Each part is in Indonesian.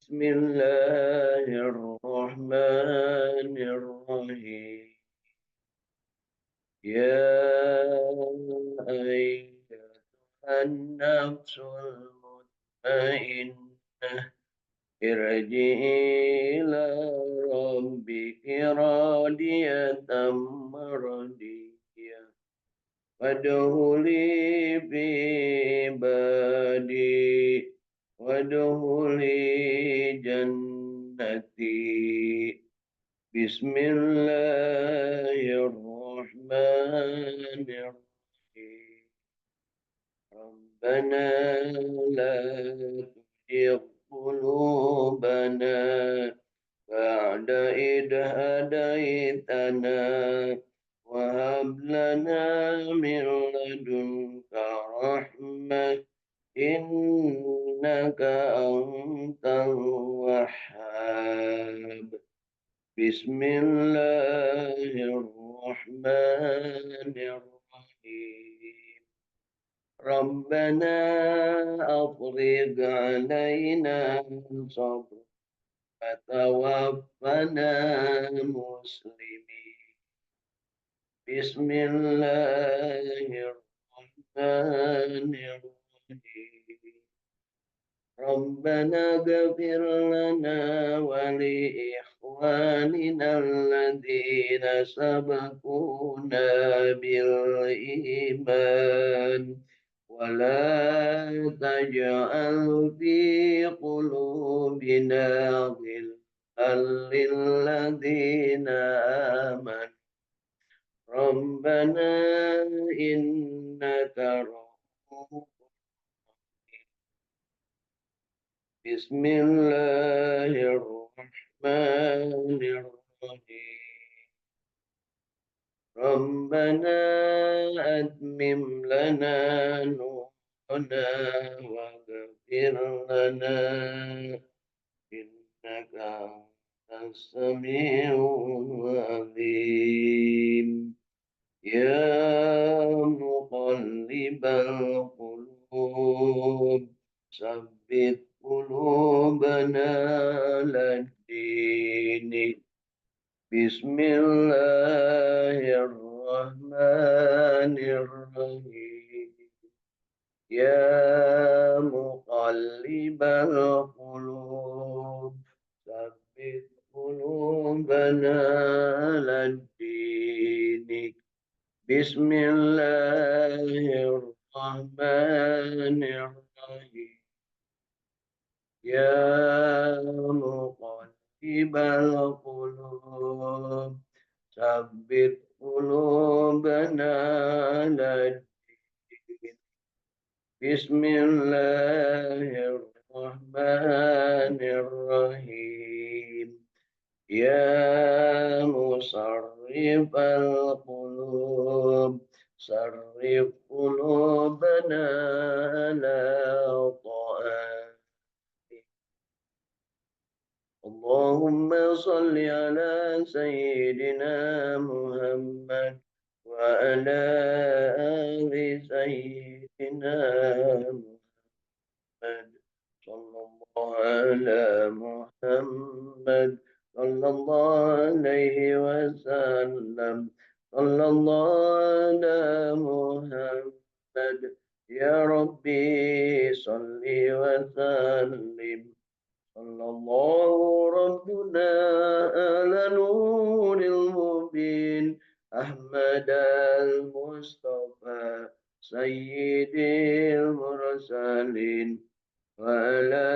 بسم الله الرحمن الرحيم. يا أيها النفس المطمئنة ارجعي إلى ربك راضية مرضية وادخلي في عبادي وادخلي جنتي. بسم الله الرحمن الرحيم. ربنا لا تزغ قلوبنا بعد إذ هديتنا وهب لنا من لدنك رحمة إنك أنت الوهاب. بسم الله الرحمن الرحيم. ربنا أفرغ علينا صبرا وتوفنا مسلمين. بسم الله الرحمن الرحيم. ربنا اغفر لنا ولإخواننا الذين سبقونا بالإيمان ولا تجعل في قلوبنا غلا للذين آمنوا ربنا إنك رؤوف. بسم الله الرحمن الرحيم. ربنا أتمم لنا نورنا واغفر لنا إنك أنت السميع العليم. يا مقلب القلوب ثبت قلوبنا على الدين. بسم الله الرحمن الرحيم. يا مقلب القلوب ثبت قلوبنا على الدين. بسم الله الرحمن الرحيم. يا مقلب القلوب ثبت قلوبنا على الدين. بسم الله الرحمن الرحيم. يا مصرف القلوب صرف قلوبنا على طاعتك. اللهم صل على سيدنا محمد وعلى آل سيدنا محمد. صلى الله على محمد صلى الله عليه وسلم. صلى الله على محمد. يا ربي صل وسلم. صلى الله ربنا على نور المبين أحمد المصطفى سيد المرسلين وعلى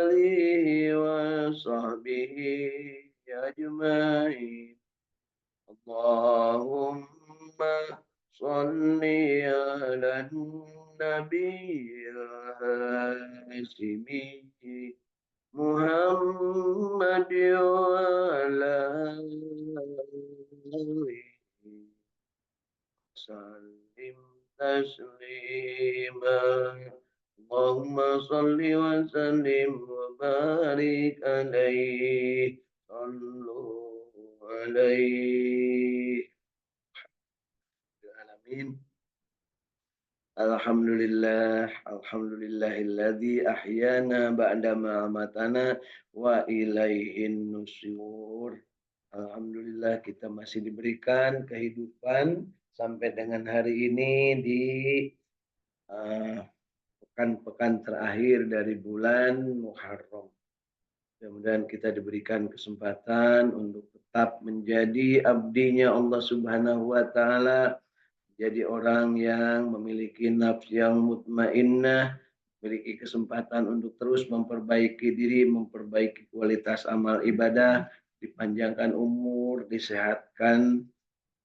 آله وصحبه أجمعين. اللهم صل على النبي الهاشمي محمد وعلى آله وسلم تسليما. اللهم صل وسلم وبارك عليه. صلوا عليه. العالمين. Alhamdulillahilladzi ahyana ba'dama amatana wa ilaihin nusyur. Alhamdulillah kita masih diberikan kehidupan sampai dengan hari ini di pekan-pekan terakhir dari bulan Muharram. Mudah-mudahan kita diberikan kesempatan untuk tetap menjadi abdinya Allah Subhanahu wa taala, jadi orang yang memiliki nafs yang mutmainnah, memiliki kesempatan untuk terus memperbaiki diri, memperbaiki kualitas amal ibadah, dipanjangkan umur, disehatkan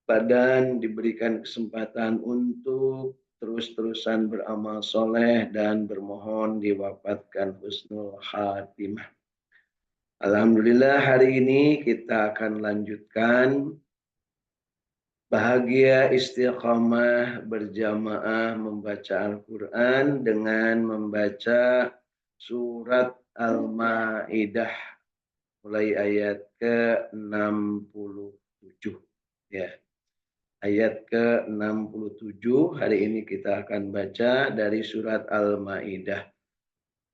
badan, diberikan kesempatan untuk terus-terusan beramal soleh dan bermohon diwafatkan husnul khatimah. Alhamdulillah hari ini kita akan lanjutkan bahagia istiqamah berjamaah membaca Al-Quran dengan membaca surat Al-Ma'idah mulai ayat ke-67. Ya, ayat ke-67 hari ini kita akan baca dari surat Al-Ma'idah.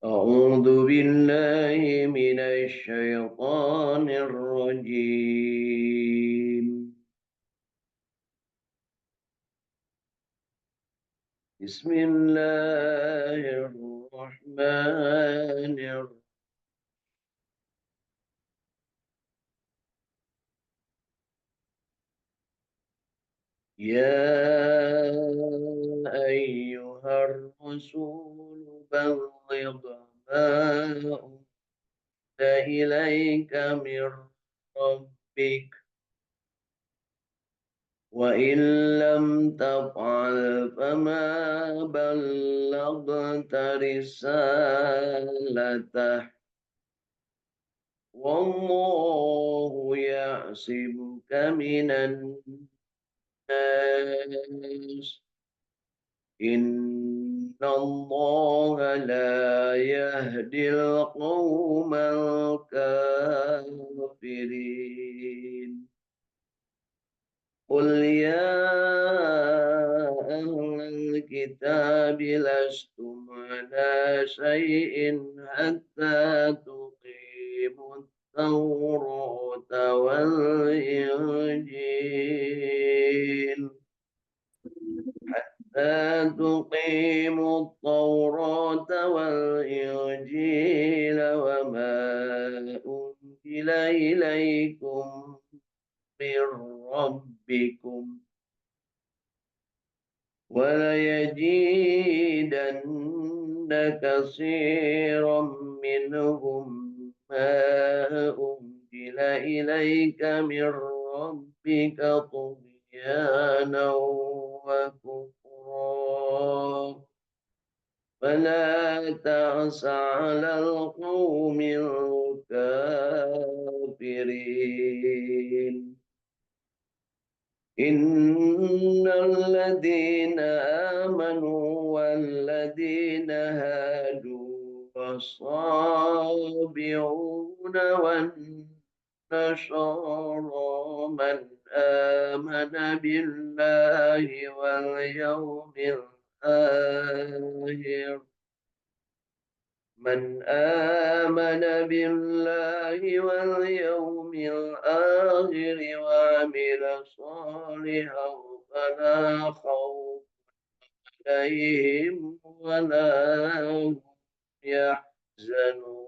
A'udzu billahi minasy syaithanir rajim. Bismillahirrahmanirrahim. Ya ayyuhar rasul balligh ma إليك من ربك وإن لم تفعل فما بلغت رسالته والله يعصمك من الناس إن الله لا يهدي القوم الكافرين قل يا أهل الكتاب لستم على شيء حتى تقيموا التوراة والإنجيل تقيموا التوراة والإنجيل وما أنزل إليكم من ربكم وليزيدن كثيرا منهم ما أنزل إليك من ربك طغيانا وكفرا فلا تعس على القوم الكافرين إن الذين آمنوا والذين هادوا والصابئون والنصارى من آمن بالله واليوم الآخر واليوم الآخر وعمل صالحا فلا خوف عليهم ولا هم يحزنون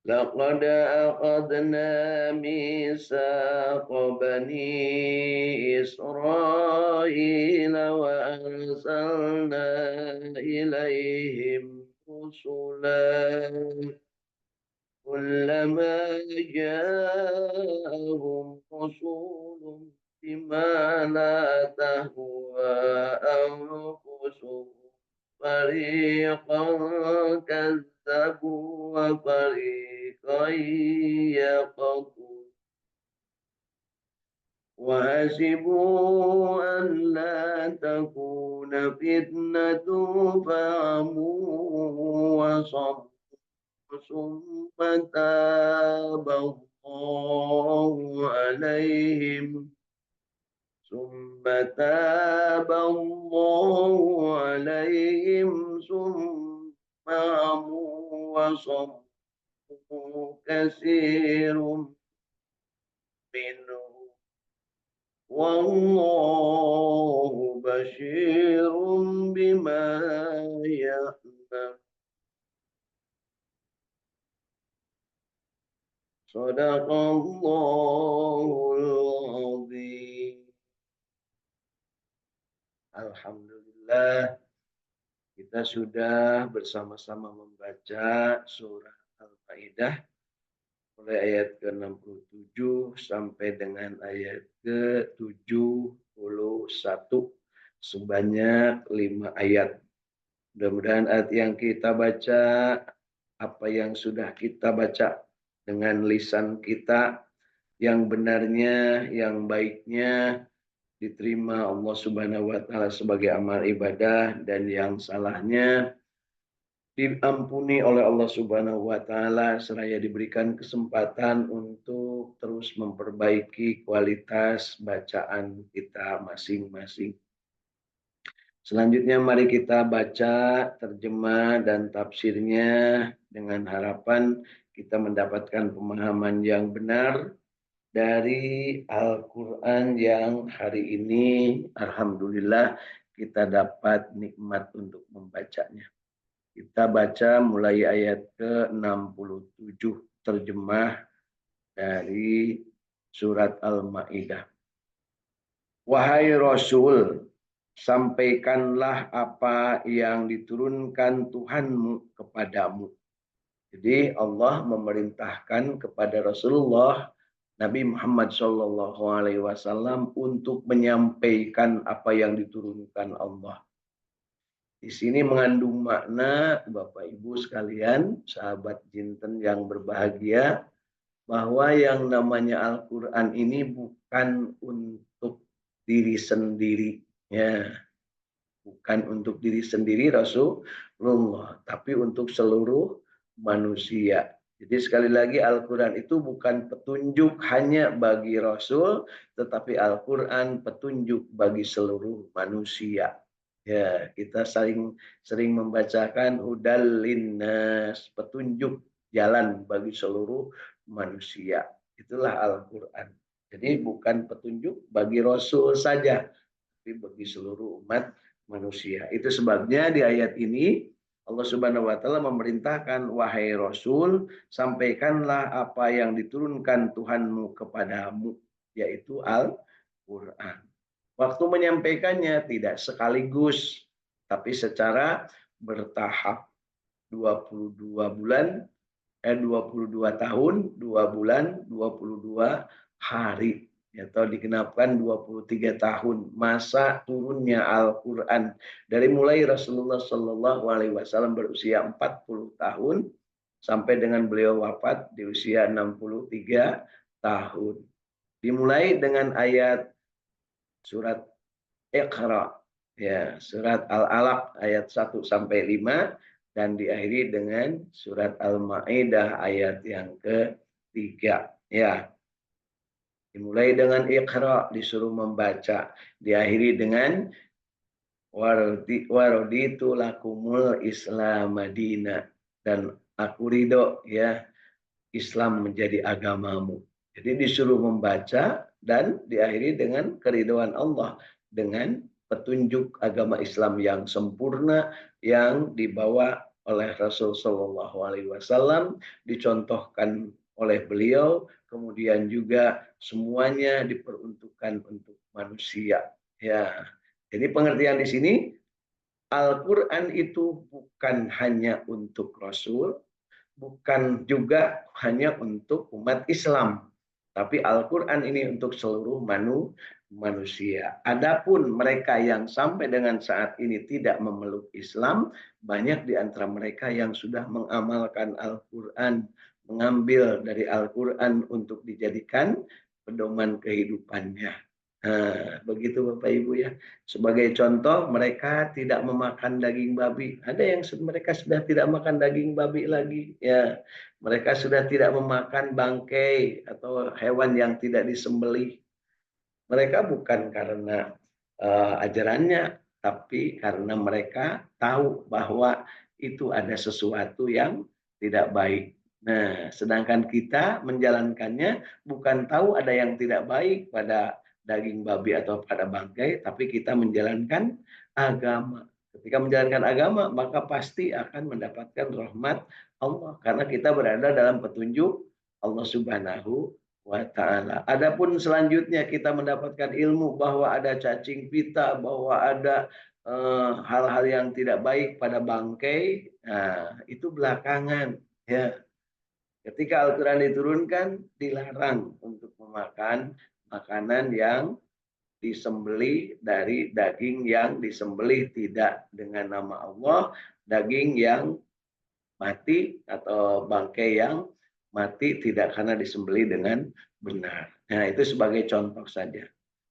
لقد أخذنا ميثاق بني إسرائيل وأرسلنا إليهم رسلا كلما جاءهم رسول بما لا تهوى أنفسهم فريقا كذبوا وفريقا يقتلون وحسبوا أن لا تكون فتنة فعموا وصبوا ثم تاب الله عليهم ثم تاب الله عليهم ثم عموا وصفوا كثير منهم والله بشير بما يعمل صدق الله العظيم. Alhamdulillah, kita sudah bersama-sama membaca surah Al-Maidah mulai ayat ke-67 sampai dengan ayat ke-71 sebanyak 5 ayat. Mudah-mudahan ayat yang kita baca, apa yang sudah kita baca dengan lisan kita, yang benarnya, yang baiknya diterima Allah Subhanahu wa taala sebagai amal ibadah, dan yang salahnya diampuni oleh Allah Subhanahu wa taala seraya diberikan kesempatan untuk terus memperbaiki kualitas bacaan kita masing-masing. Selanjutnya mari kita baca terjemah dan tafsirnya dengan harapan kita mendapatkan pemahaman yang benar dari Al-Quran yang hari ini alhamdulillah kita dapat nikmat untuk membacanya. Kita baca mulai ayat ke-67 terjemah dari surat Al-Maidah. Wahai Rasul, sampaikanlah apa yang diturunkan Tuhanmu kepadamu. Jadi Allah memerintahkan kepada Rasulullah Nabi Muhammad SAW untuk menyampaikan apa yang diturunkan Allah. Di sini mengandung makna, Bapak Ibu sekalian, sahabat jinten yang berbahagia, bahwa yang namanya Al-Quran ini bukan untuk diri sendiri. Ya, bukan untuk diri sendiri Rasulullah, tapi untuk seluruh manusia. Jadi sekali lagi Al-Quran itu bukan petunjuk hanya bagi Rasul, tetapi Al-Quran petunjuk bagi seluruh manusia. Ya, kita sering membacakan hudal linnas, petunjuk jalan bagi seluruh manusia. Itulah Al-Quran. Jadi bukan petunjuk bagi Rasul saja, tapi bagi seluruh umat manusia. Itu sebabnya di ayat ini Allah Subhanahu wa taala memerintahkan, wahai Rasul, sampaikanlah apa yang diturunkan Tuhanmu kepadamu, yaitu Al-Qur'an. Waktu menyampaikannya tidak sekaligus, tapi secara bertahap. 22 bulan, 22 tahun, 2 bulan, 22 hari. Atau digenapkan 23 tahun masa turunnya Al-Quran. Dari mulai Rasulullah SAW berusia 40 tahun sampai dengan beliau wafat di usia 63 tahun. Dimulai dengan ayat surat Iqra, ya, surat Al-Alaq ayat 1 sampai 5, dan diakhiri dengan surat Al-Maidah ayat yang ketiga. Ya, dimulai dengan Iqra, disuruh membaca, diakhiri dengan waraditu lakumul Islam Madinah, dan aku ridho ya Islam menjadi agamamu. Jadi disuruh membaca dan diakhiri dengan keridhaan Allah, dengan petunjuk agama Islam yang sempurna yang dibawa oleh Rasul Shallallahu Alaihi Wasallam, dicontohkan oleh beliau, kemudian juga semuanya diperuntukkan untuk manusia. Ya, jadi pengertian di sini Al-Quran itu bukan hanya untuk Rasul, bukan juga hanya untuk umat Islam, tapi Al-Quran ini untuk seluruh manusia. Adapun mereka yang sampai dengan saat ini tidak memeluk Islam, banyak di antara mereka yang sudah mengamalkan Al-Quran, mengambil dari Al-Quran untuk dijadikan pedoman kehidupannya. Nah, begitu Bapak Ibu ya. Sebagai contoh, mereka tidak memakan daging babi. Ada yang mereka sudah tidak makan daging babi lagi. Ya, mereka sudah tidak memakan bangkai atau hewan yang tidak disembelih. Mereka bukan karena ajarannya, tapi karena mereka tahu bahwa itu ada sesuatu yang tidak baik. Nah, sedangkan kita menjalankannya bukan tahu ada yang tidak baik pada daging babi atau pada bangkai, tapi kita menjalankan agama. Ketika menjalankan agama, maka pasti akan mendapatkan rahmat Allah karena kita berada dalam petunjuk Allah Subhanahu wa ta'ala. Adapun selanjutnya kita mendapatkan ilmu bahwa ada cacing pita, bahwa ada hal-hal yang tidak baik pada bangkai, nah, itu belakangan. Ya, ketika Al-Quran diturunkan, dilarang untuk memakan makanan yang disembelih dari daging yang disembelih tidak dengan nama Allah, daging yang mati atau bangkai yang mati tidak karena disembelih dengan benar. Nah, itu sebagai contoh saja.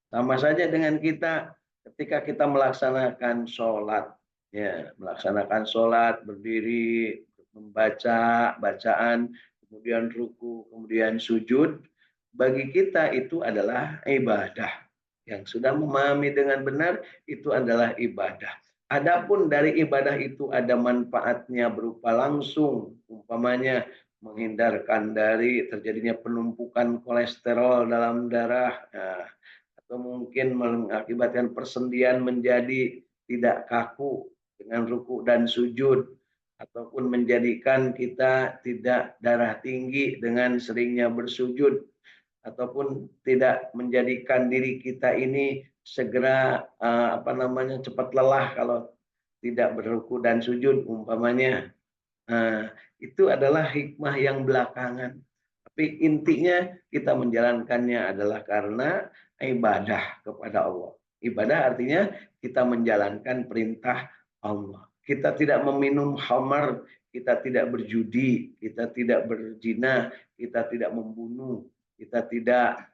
Sama saja dengan kita ketika kita melaksanakan sholat, ya, melaksanakan sholat, berdiri, membaca bacaan, kemudian ruku, kemudian sujud, bagi kita itu adalah ibadah. Yang sudah memahami dengan benar itu adalah ibadah. Adapun dari ibadah itu ada manfaatnya berupa langsung, umpamanya menghindarkan dari terjadinya penumpukan kolesterol dalam darah, nah, atau mungkin mengakibatkan persendian menjadi tidak kaku dengan ruku dan sujud, ataupun menjadikan kita tidak darah tinggi dengan seringnya bersujud, ataupun tidak menjadikan diri kita ini segera cepat lelah kalau tidak berruku dan sujud umpamanya. Nah, itu adalah hikmah yang belakangan. Tapi intinya kita menjalankannya adalah karena ibadah kepada Allah. Ibadah artinya kita menjalankan perintah Allah. Kita tidak meminum khamar, kita tidak berjudi, kita tidak berzina, kita tidak membunuh, kita tidak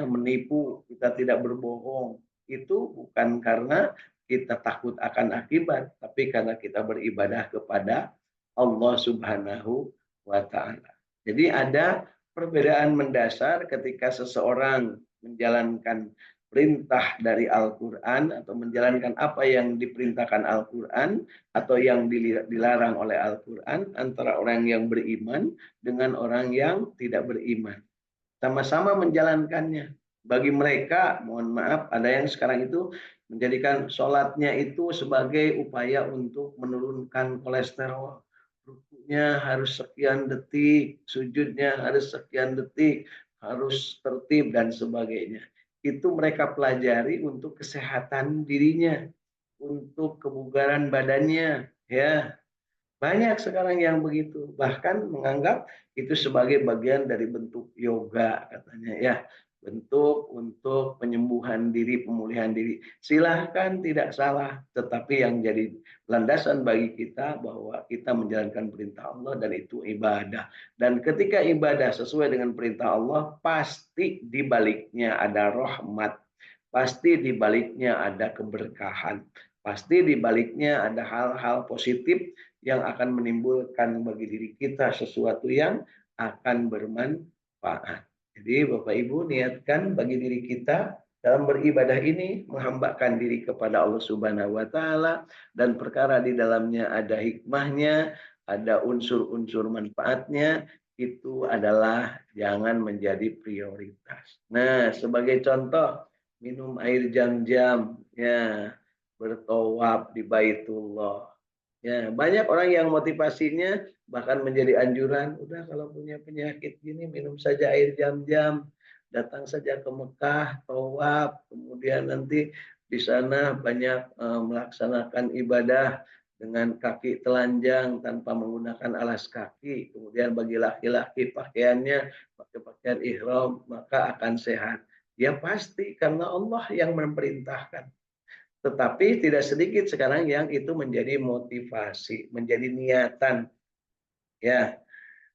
menipu, kita tidak berbohong. Itu bukan karena kita takut akan akibat, tapi karena kita beribadah kepada Allah Subhanahu wa ta'ala. Jadi ada perbedaan mendasar ketika seseorang menjalankan perintah dari Al-Quran atau menjalankan apa yang diperintahkan Al-Quran atau yang dilarang oleh Al-Quran antara orang yang beriman dengan orang yang tidak beriman. Sama-sama menjalankannya. Bagi mereka, mohon maaf, ada yang sekarang itu menjadikan sholatnya itu sebagai upaya untuk menurunkan kolesterol. Rukunya harus sekian detik, sujudnya harus sekian detik, harus tertib dan sebagainya. Itu mereka pelajari untuk kesehatan dirinya, untuk kebugaran badannya, ya. Banyak sekarang yang begitu, bahkan menganggap itu sebagai bagian dari bentuk yoga katanya ya, bentuk untuk penyembuhan diri, pemulihan diri. Silahkan, tidak salah, tetapi yang jadi landasan bagi kita bahwa kita menjalankan perintah Allah dan itu ibadah. Dan ketika ibadah sesuai dengan perintah Allah, pasti di baliknya ada rahmat, pasti di baliknya ada keberkahan, pasti di baliknya ada hal-hal positif yang akan menimbulkan bagi diri kita sesuatu yang akan bermanfaat. Jadi Bapak Ibu niatkan bagi diri kita dalam beribadah ini menghambakan diri kepada Allah Subhanahu wa taala dan perkara di dalamnya ada hikmahnya, ada unsur-unsur manfaatnya, itu adalah jangan menjadi prioritas. Nah, sebagai contoh minum air jam-jam, ya, bertawaf di Baitullah. Ya, banyak orang yang motivasinya bahkan menjadi anjuran, udah kalau punya penyakit gini minum saja air jam-jam, datang saja ke Mekah, tawaf, kemudian nanti di sana banyak melaksanakan ibadah dengan kaki telanjang tanpa menggunakan alas kaki. Kemudian bagi laki-laki pakaiannya pakai pakaian ihram, maka akan sehat. Ya pasti karena Allah yang memerintahkan. Tetapi tidak sedikit sekarang yang itu menjadi motivasi, menjadi niatan. Ya,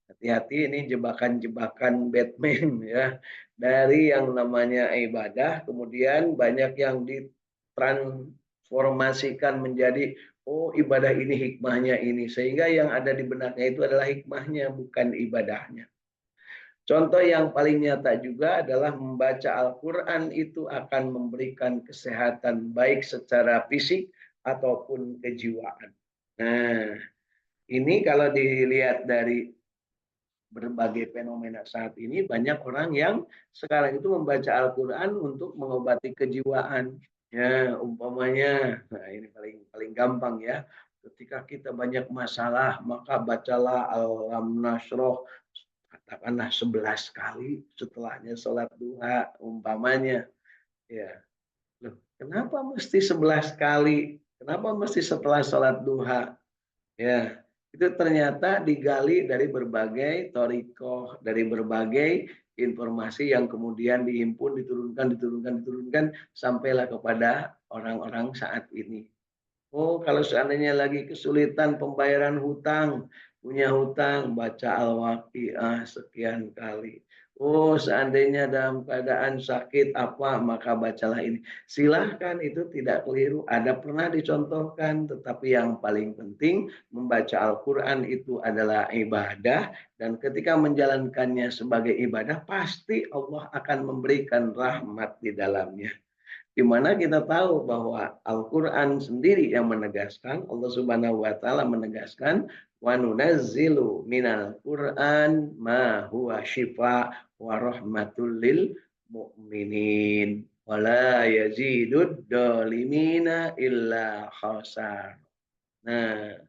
hati-hati ini jebakan-jebakan Batman ya. Dari yang namanya ibadah, kemudian banyak yang ditransformasikan menjadi oh ibadah ini hikmahnya ini. Sehingga yang ada di benaknya itu adalah hikmahnya, bukan ibadahnya. Contoh yang paling nyata juga adalah membaca Al-Quran itu akan memberikan kesehatan baik secara fisik ataupun kejiwaan. Nah, ini kalau dilihat dari berbagai fenomena saat ini, banyak orang yang sekarang itu membaca Al-Quran untuk mengobati kejiwaan. Ya, umpamanya, nah ini paling paling gampang ya. Ketika kita banyak masalah, maka bacalah Alam Nasroh katakanlah 11 kali setelahnya sholat duha umpamanya. Ya, loh, kenapa mesti 11 kali? Kenapa mesti setelah sholat duha? Ya, itu ternyata digali dari berbagai torikoh, dari berbagai informasi yang kemudian dihimpun, diturunkan, sampailah kepada orang-orang saat ini. Oh, kalau seandainya lagi kesulitan pembayaran hutang, punya hutang, baca Al-Waqiah sekian kali. Oh, seandainya dalam keadaan sakit apa, maka bacalah ini. Silahkan, itu tidak keliru. Ada pernah dicontohkan, tetapi yang paling penting membaca Al-Quran itu adalah ibadah. Dan ketika menjalankannya sebagai ibadah, pasti Allah akan memberikan rahmat di dalamnya. Di mana kita tahu bahwa Al-Quran sendiri yang menegaskan, Allah Subhanahu wa Ta'ala menegaskan, wa nunazzilu minal Quran ma huwa syifa wa rahmatul lil mu'minin wa la yazidud dolimina illa khasar. Nah,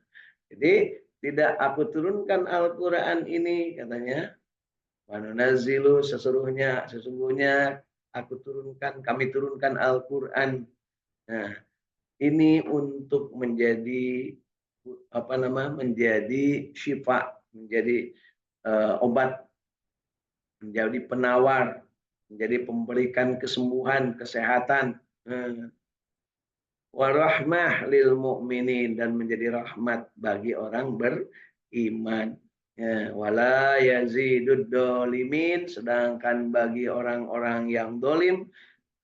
jadi tidak aku turunkan Al-Quran ini katanya, Wanunazilu sesungguhnya kami turunkan Al-Quran. Nah, ini untuk menjadi menjadi syifa, menjadi obat, menjadi penawar, menjadi pemberikan kesembuhan, kesehatan. Warahmah lil mu'minin, dan menjadi rahmat bagi orang beriman. Ya, wala yazidud dolimin, sedangkan bagi orang-orang yang dolim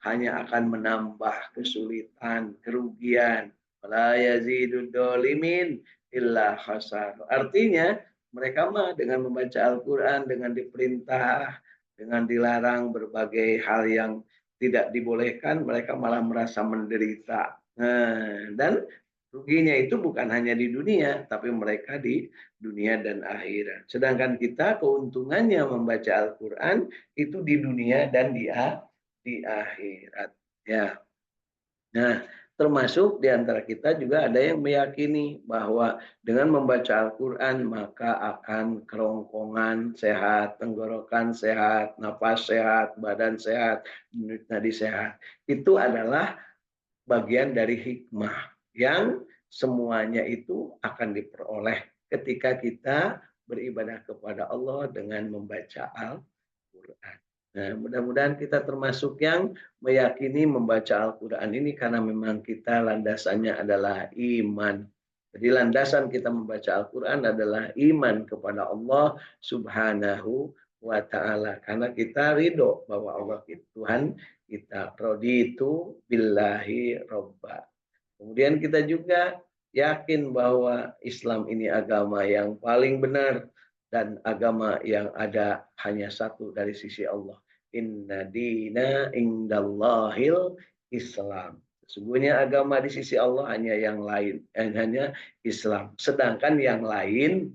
hanya akan menambah kesulitan, kerugian. Wala yazidud dolimin illa khasar. Artinya mereka mah dengan membaca Al-Quran, dengan diperintah, dengan dilarang berbagai hal yang tidak dibolehkan, mereka malah merasa menderita. Nah, dan ruginya itu bukan hanya di dunia, tapi mereka di dunia dan akhirat. Sedangkan kita keuntungannya membaca Al-Quran itu di dunia dan di akhirat. Ya. Nah, termasuk di antara kita juga ada yang meyakini bahwa dengan membaca Al-Quran maka akan kerongkongan sehat, tenggorokan sehat, napas sehat, badan sehat, nadi sehat. Itu adalah bagian dari hikmah yang semuanya itu akan diperoleh ketika kita beribadah kepada Allah dengan membaca Al-Quran. Nah, mudah-mudahan kita termasuk yang meyakini membaca Al-Quran ini karena memang kita landasannya adalah iman. Jadi landasan kita membaca Al-Quran adalah iman kepada Allah Subhanahu wa Ta'ala. Karena kita ridho bahwa Allah itu Tuhan kita. Raditu billahi robba. Kemudian kita juga yakin bahwa Islam ini agama yang paling benar dan agama yang ada hanya satu dari sisi Allah. Inna dina indallahil Islam. Sesungguhnya agama di sisi Allah hanya yang lain, hanya Islam. Sedangkan yang lain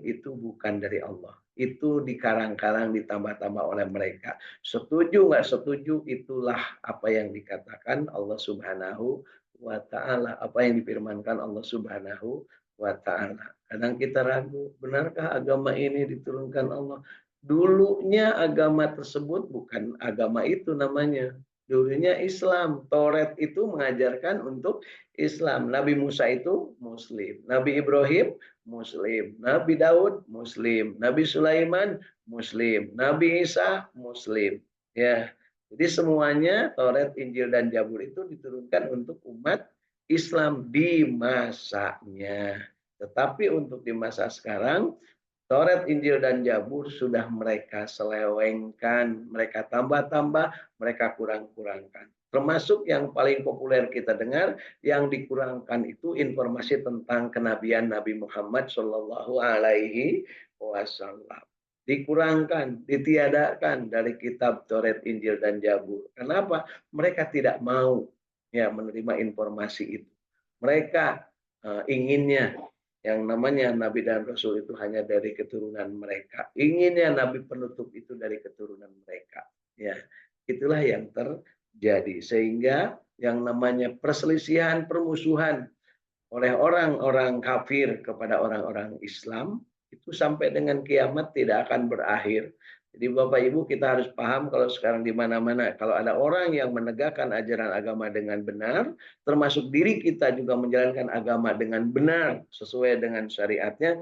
itu bukan dari Allah. Itu dikarang-karang, ditambah-tambah oleh mereka. Setuju nggak setuju, itulah apa yang dikatakan Allah Subhanahu wa Ta'ala. Apa yang difirmankan Allah Subhanahu wa Ta'ala. Kadang kita ragu, benarkah agama ini diturunkan Allah? Dulunya agama tersebut bukan agama itu namanya. Dulunya Islam. Taurat itu mengajarkan untuk Islam. Nabi Musa itu Muslim. Nabi Ibrahim Muslim. Nabi Daud Muslim. Nabi Sulaiman Muslim. Nabi Isa Muslim. Ya. Jadi semuanya Taurat, Injil dan Zabur itu diturunkan untuk umat Islam di masanya. Tetapi untuk di masa sekarang Taurat, Injil, dan Zabur sudah mereka selewengkan, mereka tambah-tambah, mereka kurang-kurangkan. Termasuk yang paling populer kita dengar, yang dikurangkan itu informasi tentang kenabian Nabi Muhammad Shallallahu Alaihi Wasallam. dikurangkan, ditiadakan dari kitab Taurat, Injil dan Zabur. Kenapa? Mereka tidak mau ya menerima informasi itu. Mereka inginnya yang namanya nabi dan rasul itu hanya dari keturunan mereka. Inginnya nabi penutup itu dari keturunan mereka. Ya, itulah yang terjadi sehingga yang namanya perselisihan, permusuhan oleh orang-orang kafir kepada orang-orang Islam itu sampai dengan kiamat tidak akan berakhir. Jadi Bapak Ibu kita harus paham kalau sekarang di mana-mana kalau ada orang yang menegakkan ajaran agama dengan benar, termasuk diri kita juga menjalankan agama dengan benar sesuai dengan syariatnya,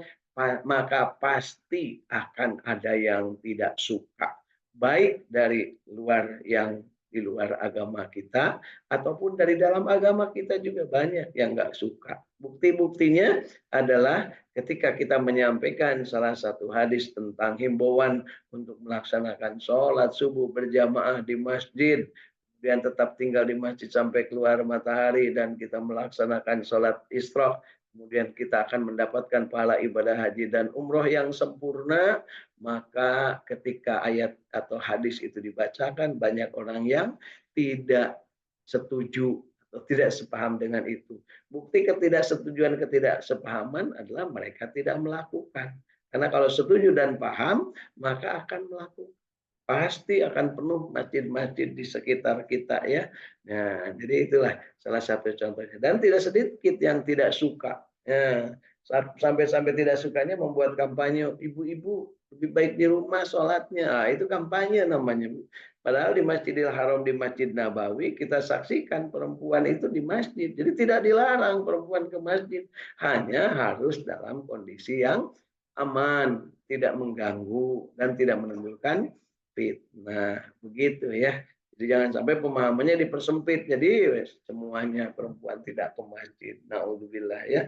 maka pasti akan ada yang tidak suka. Baik dari luar yang di luar agama kita ataupun dari dalam agama kita juga banyak yang nggak suka. Bukti-buktinya adalah ketika kita menyampaikan salah satu hadis tentang himbauan untuk melaksanakan sholat subuh berjamaah di masjid, kemudian tetap tinggal di masjid sampai keluar matahari dan kita melaksanakan sholat isra, kemudian kita akan mendapatkan pahala ibadah haji dan umroh yang sempurna, maka ketika ayat atau hadis itu dibacakan banyak orang yang tidak setuju atau tidak sepaham dengan itu. Bukti ketidaksetujuan, ketidaksepahaman adalah mereka tidak melakukan. Karena kalau setuju dan paham, maka akan melakukan. Pasti akan penuh masjid-masjid di sekitar kita ya. Nah, jadi itulah salah satu contohnya. Dan tidak sedikit yang tidak suka. Ya, sampai-sampai tidak sukanya membuat kampanye, ibu-ibu lebih baik di rumah sholatnya. Nah, itu kampanye namanya. Padahal di Masjidil Haram, di Masjid Nabawi, kita saksikan perempuan itu di masjid. Jadi tidak dilarang perempuan ke masjid. Hanya harus dalam kondisi yang aman, tidak mengganggu, dan tidak menimbulkan fitnah. Begitu ya. Jadi jangan sampai pemahamannya dipersempit. Jadi semuanya perempuan tidak ke masjid. Naudzubillah ya.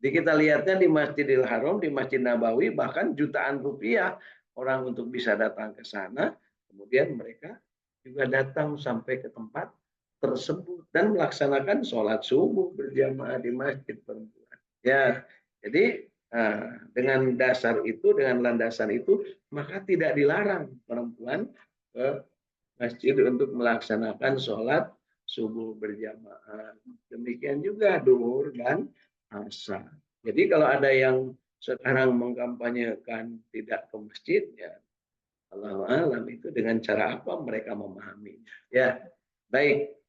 Jadi kita lihatnya di Masjidil Haram, di Masjid Nabawi, bahkan jutaan rupiah orang untuk bisa datang ke sana. Kemudian mereka juga datang sampai ke tempat tersebut dan melaksanakan sholat subuh berjamaah di masjid perempuan. Ya, jadi dengan dasar itu, dengan landasan itu, maka tidak dilarang perempuan ke masjid untuk melaksanakan sholat subuh berjamaah. Demikian juga duhur dan asar. Jadi kalau ada yang sekarang mengkampanyekan tidak ke masjid, ya Allah alam itu dengan cara apa mereka memahaminya. Ya, baik.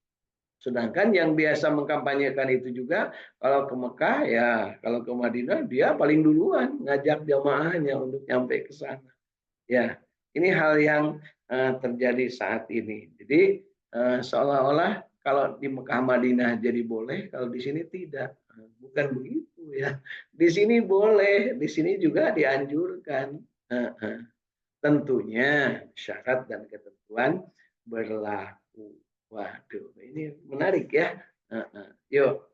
Sedangkan yang biasa mengkampanyekan itu juga kalau ke Mekah ya, kalau ke Madinah dia paling duluan ngajak jamaahnya untuk nyampe ke sana. Ya, ini hal yang terjadi saat ini. Jadi seolah-olah kalau di Mekah Madinah jadi boleh, kalau di sini tidak. Bukan begitu ya. Di sini boleh, di sini juga dianjurkan. Tentunya syarat dan ketentuan berlaku. Waduh, ini menarik ya. Yuk.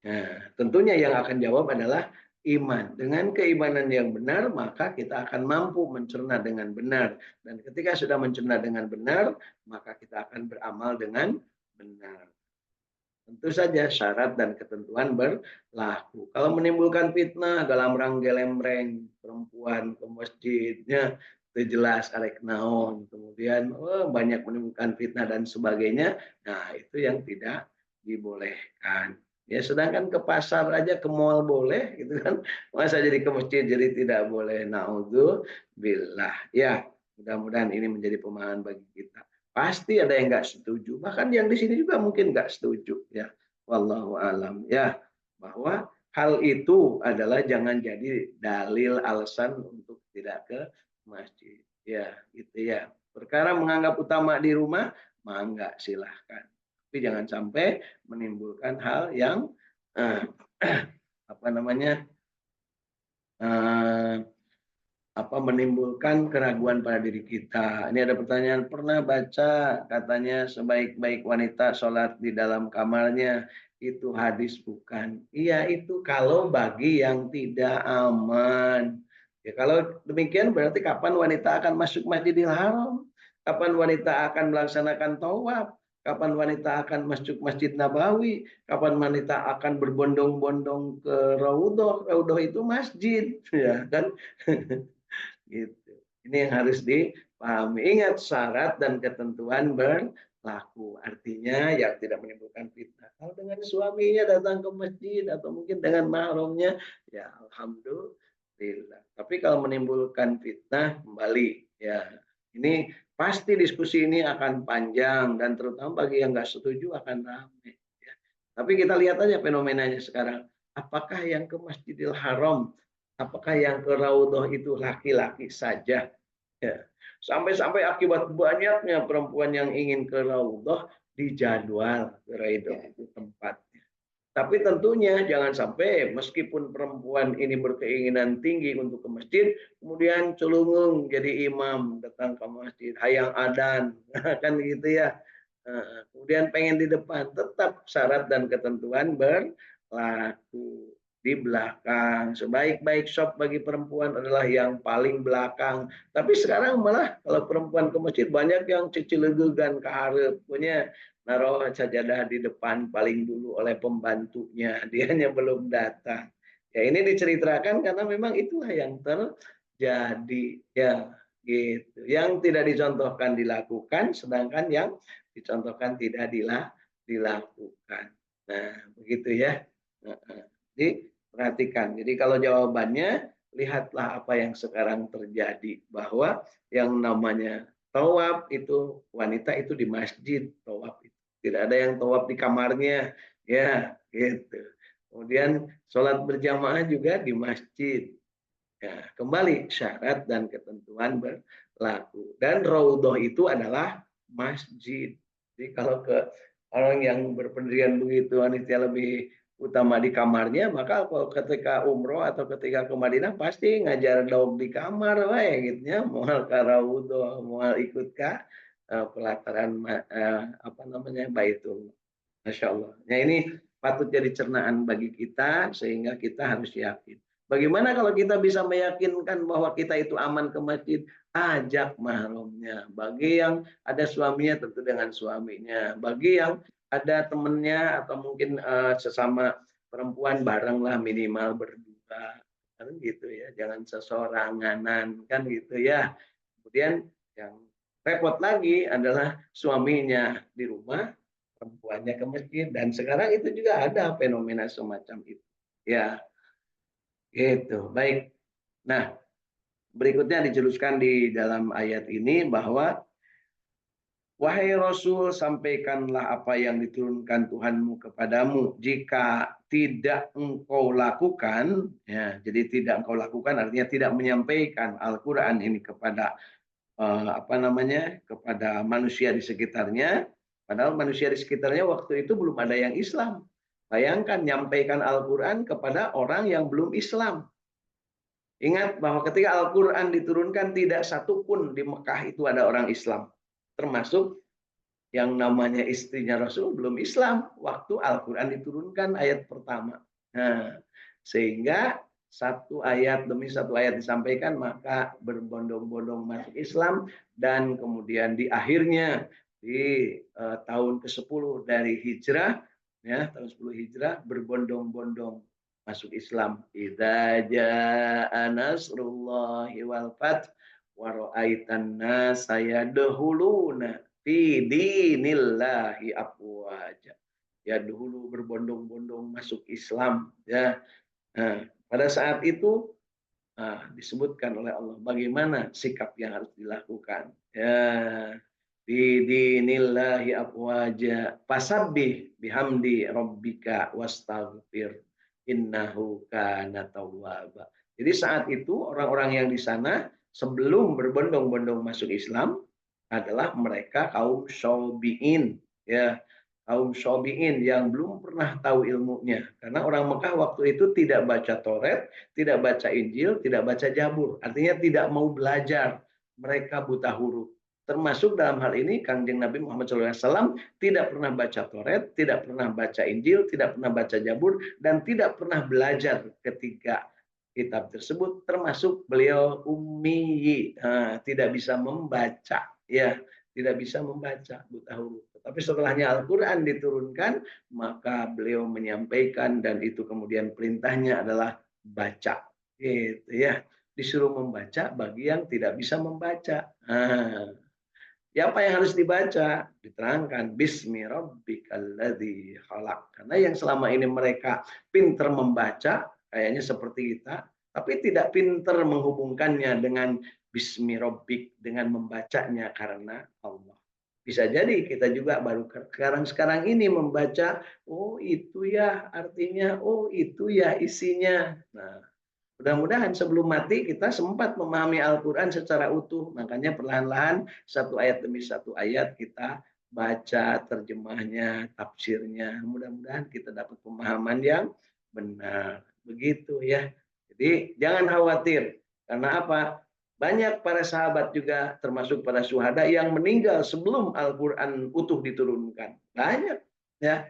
Nah, tentunya yang akan jawab adalah iman. Dengan keimanan yang benar, maka kita akan mampu mencerna dengan benar. Dan ketika sudah mencerna dengan benar, maka kita akan beramal dengan benar. Tentu saja syarat dan ketentuan berlaku. Kalau menimbulkan fitnah dalam ranggelemreng perempuan ke masjidnya, itu jelas arek naon. Kemudian banyak menimbulkan fitnah dan sebagainya. Nah, itu yang tidak dibolehkan. Ya, sedangkan ke pasar aja, ke mall boleh, gitu kan? Masa jadi ke masjid jadi tidak boleh? Naudzubillah. Ya, mudah-mudahan ini menjadi pemahaman bagi kita. Pasti ada yang nggak setuju. Bahkan yang di sini juga mungkin nggak setuju. Ya, wallahu alam. Ya, bahwa hal itu adalah jangan jadi dalil alasan untuk tidak ke masjid. Ya, gitu ya. Perkara menganggap utama di rumah, mangga silahkan. Tapi jangan sampai menimbulkan hal yang apa namanya eh, menimbulkan keraguan pada diri kita. Ini ada pertanyaan, pernah baca katanya sebaik-baik wanita sholat di dalam kamarnya, itu hadis bukan? Iya, itu kalau bagi yang tidak aman. Ya, kalau demikian berarti kapan wanita akan masuk Masjidil Haram? Kapan wanita akan melaksanakan tawaf? Kapan wanita akan masuk Masjid Nabawi? Kapan wanita akan berbondong-bondong ke Raudhah? Raudhah itu masjid, ya kan? Gitu. Ini yang harus dipahami. Ingat syarat dan ketentuan berlaku. Artinya yang tidak menimbulkan fitnah. Kalau dengan suaminya datang ke masjid atau mungkin dengan mahramnya, ya alhamdulillah. Tapi kalau menimbulkan fitnah, kembali ya ini pasti diskusi ini akan panjang dan terutama bagi yang nggak setuju akan ramai. Ya. Tapi kita lihat aja fenomenanya sekarang. Apakah yang ke Masjidil Haram, apakah yang ke Raudhah itu laki-laki saja? Ya. Sampai-sampai akibat banyaknya perempuan yang ingin ke Raudhah dijadwal ke Raudhah itu tempatnya. Tapi tentunya jangan sampai meskipun perempuan ini berkeinginan tinggi untuk ke masjid, kemudian celungung jadi imam datang ke masjid, hayang adan, kan gitu ya. Kemudian pengen di depan, tetap syarat dan ketentuan berlaku di belakang. Sebaik-baik shop bagi perempuan adalah yang paling belakang. Tapi sekarang malah kalau perempuan ke masjid banyak yang cicilegegan ke hareup punya naruh sajadah di depan paling dulu oleh pembantunya, dianya belum datang. Ya ini diceritakan karena memang itulah yang terjadi ya gitu. Yang tidak dicontohkan dilakukan, sedangkan yang dicontohkan tidak dilakukan. Nah, begitu ya. Jadi perhatikan. Jadi kalau jawabannya lihatlah apa yang sekarang terjadi bahwa yang namanya tawaf itu wanita itu di masjid tawaf itu. Tidak ada yang tawaf di kamarnya ya gitu. Kemudian sholat berjamaah juga di masjid. Ya, kembali syarat dan ketentuan berlaku. Dan raudhah itu adalah masjid. Jadi kalau ke orang yang berpendirian begitu wanita lebih utama di kamarnya, maka kalau ketika umroh atau ketika ke Madinah pasti ngajar daud di kamar wae gitu ya, moal ka raudhah, moal ikut ka pelataran apa namanya Baitul. Masya Allah. Nah ini patut jadi cernaan bagi kita sehingga kita harus yakin. Bagaimana kalau kita bisa meyakinkan bahwa kita itu aman ke masjid? Ajak mahramnya. Bagi yang ada suaminya tentu dengan suaminya. Bagi yang ada temannya atau mungkin sesama perempuan barenglah minimal berdua. Kan gitu ya. Jangan sesoranganan kan gitu ya. Kemudian yang repot lagi adalah suaminya di rumah perempuannya ke masjid dan sekarang itu juga ada fenomena semacam itu ya gitu baik. Nah berikutnya dijelaskan di dalam ayat ini bahwa wahai Rasul sampaikanlah apa yang diturunkan Tuhanmu kepadamu, jika tidak engkau lakukan ya jadi tidak engkau lakukan artinya tidak menyampaikan Al-Qur'an ini kepada apa namanya kepada manusia di sekitarnya. Padahal manusia di sekitarnya waktu itu belum ada yang Islam. Bayangkan nyampaikan Al-Quran kepada orang yang belum Islam. Ingat bahwa ketika Al-Quran diturunkan tidak satu pun di Mekah itu ada orang Islam. Termasuk yang namanya istrinya Rasul belum Islam waktu Al-Quran diturunkan ayat pertama. Nah, sehingga satu ayat demi satu ayat disampaikan maka berbondong-bondong masuk Islam dan kemudian di akhirnya di tahun ke-10 dari hijrah ya tahun 10 hijrah berbondong-bondong masuk Islam. Idza jaa nasrullahi wal fath wa ra'aitan nasa yadkhuluna fi dinillahi afwaja. Ya dulu berbondong-bondong masuk Islam ya. Nah, pada saat itu disebutkan oleh Allah bagaimana sikap yang harus dilakukan. Ya, di dinillahi afwaja fasabbih bihamdi rabbika wastaghfir innahu kana tawwaba. Jadi saat itu orang-orang yang di sana sebelum berbondong-bondong masuk Islam adalah mereka kaum Syabi'in ya kaum Syabi'in yang belum pernah tahu ilmunya karena orang Mekah waktu itu tidak baca Taurat, tidak baca Injil, tidak baca Zabur, artinya tidak mau belajar, mereka buta huruf. Termasuk dalam hal ini Kanjeng Nabi Muhammad SAW tidak pernah baca Taurat, tidak pernah baca Injil, tidak pernah baca Zabur, dan tidak pernah belajar ketiga kitab tersebut, termasuk beliau ummi, tidak bisa membaca, ya, tidak bisa membaca, buta huruf. Tapi setelahnya Al-Quran diturunkan, maka beliau menyampaikan dan itu kemudian perintahnya adalah baca, gitu ya. disuruh membaca bagi yang tidak bisa membaca. Nah, ya apa yang harus dibaca? Diterangkan bismi rabbikal khalaq. Karena yang selama ini mereka pinter membaca, kayaknya seperti kita, tapi tidak pinter menghubungkannya dengan bismi rabbik, dengan membacanya karena Allah. Bisa jadi kita juga baru sekarang ini membaca, oh itu ya artinya, oh itu ya isinya. Nah, mudah-mudahan sebelum mati kita sempat memahami Al-Quran secara utuh. Makanya perlahan-lahan satu ayat demi satu ayat kita baca terjemahnya, tafsirnya. Mudah-mudahan kita dapat pemahaman yang benar. Begitu ya. Jadi jangan khawatir. Karena apa? Banyak para sahabat juga termasuk para syuhada yang meninggal sebelum Al-Quran utuh diturunkan. Banyak ya.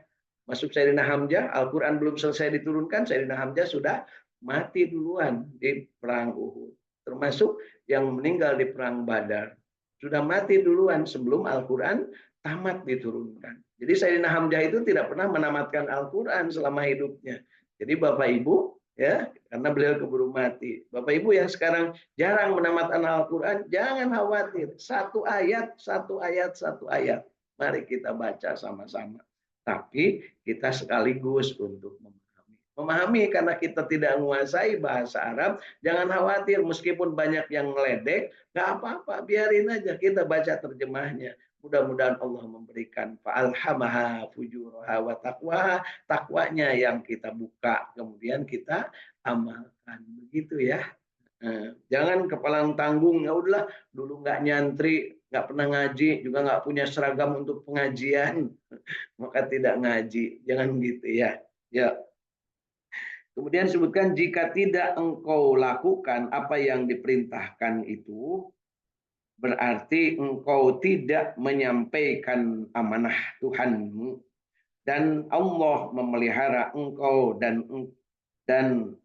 Masuk Sayyidina Hamzah, Al-Quran belum selesai diturunkan, Sayyidina Hamzah sudah mati duluan di perang Uhud. Termasuk yang meninggal di perang Badar. Sudah mati duluan sebelum Al-Quran tamat diturunkan. Jadi Sayyidina Hamzah itu tidak pernah menamatkan Al-Quran selama hidupnya. Jadi Bapak Ibu, ya, karena beliau keburu mati. Bapak Ibu yang sekarang jarang menamatkan Al-Quran, jangan khawatir. Satu ayat, satu ayat, satu ayat. Mari kita baca sama-sama. Tapi kita sekaligus untuk memahami karena kita tidak menguasai bahasa Arab, jangan khawatir meskipun banyak yang meledek, nggak apa-apa, biarin aja kita baca terjemahnya. Mudah-mudahan Allah memberikan fa'alhamaha fujuraha wa taqwaha, takwanya yang kita buka, kemudian kita amalkan. Begitu ya. Jangan kepalang tanggung, ya udahlah dulu nggak nyantri, nggak pernah ngaji, juga nggak punya seragam untuk pengajian, maka tidak ngaji. Jangan gitu ya. Ya, kemudian sebutkan jika tidak engkau lakukan apa yang diperintahkan itu, berarti engkau tidak menyampaikan amanah Tuhanmu dan Allah memelihara engkau dan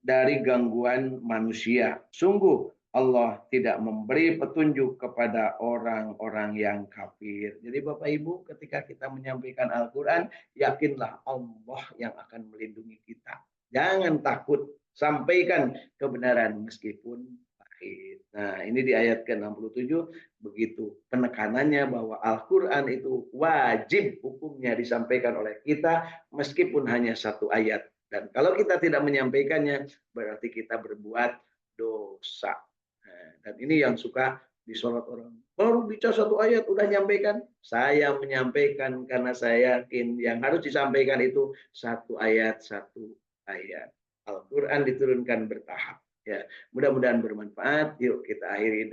dari gangguan manusia. Sungguh Allah tidak memberi petunjuk kepada orang-orang yang kafir. Jadi Bapak Ibu, ketika kita menyampaikan Al-Quran, yakinlah Allah yang akan melindungi kita. Jangan takut, sampaikan kebenaran meskipun pahit. Nah, ini di ayat ke-67 begitu penekanannya bahwa Al-Quran itu wajib hukumnya disampaikan oleh kita meskipun hanya satu ayat. Dan kalau kita tidak menyampaikannya, berarti kita berbuat dosa. Nah, dan ini yang suka disorot orang. Baru bicara satu ayat, udah nyampaikan. Saya menyampaikan karena saya yakin yang harus disampaikan itu satu ayat, satu ayat. Al-Quran diturunkan bertahap. Ya, mudah-mudahan bermanfaat. Yuk kita akhiri.